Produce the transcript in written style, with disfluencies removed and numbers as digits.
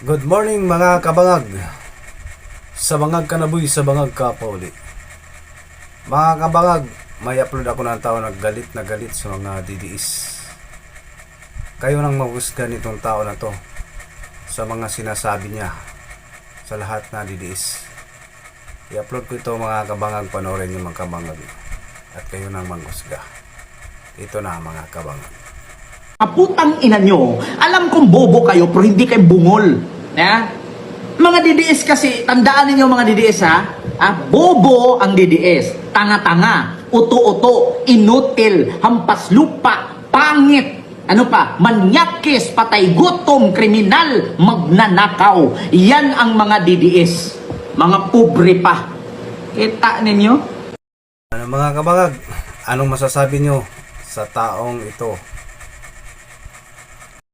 Good morning mga kabangag. Sa bangag ka nabuy, sa bangag ka pa uli. Mga kabangag, may upload ako ng tao na galit sa mga DDS. Kayo nang mahusga nitong tao na to sa mga sinasabi niya sa lahat na DDS. I-upload ko ito mga kabangag, panoorin niyo mga kabangag. At kayo nang manghusga. Ito na mga kabangag. Kaputang ina nyo, alam kong bobo kayo pero hindi kayo bungol. Ya? Mga DDS kasi, tandaan ninyo mga DDS bobo ang DDS. Tanga-tanga, uto-uto, inutil, hampas lupa, pangit. Ano pa? Manyakis, patay gutom, kriminal, magnanakaw. Yan ang mga DDS. Mga pobre pa. Kita ninyo? Ano mga kabangag, anong masasabi nyo sa taong ito?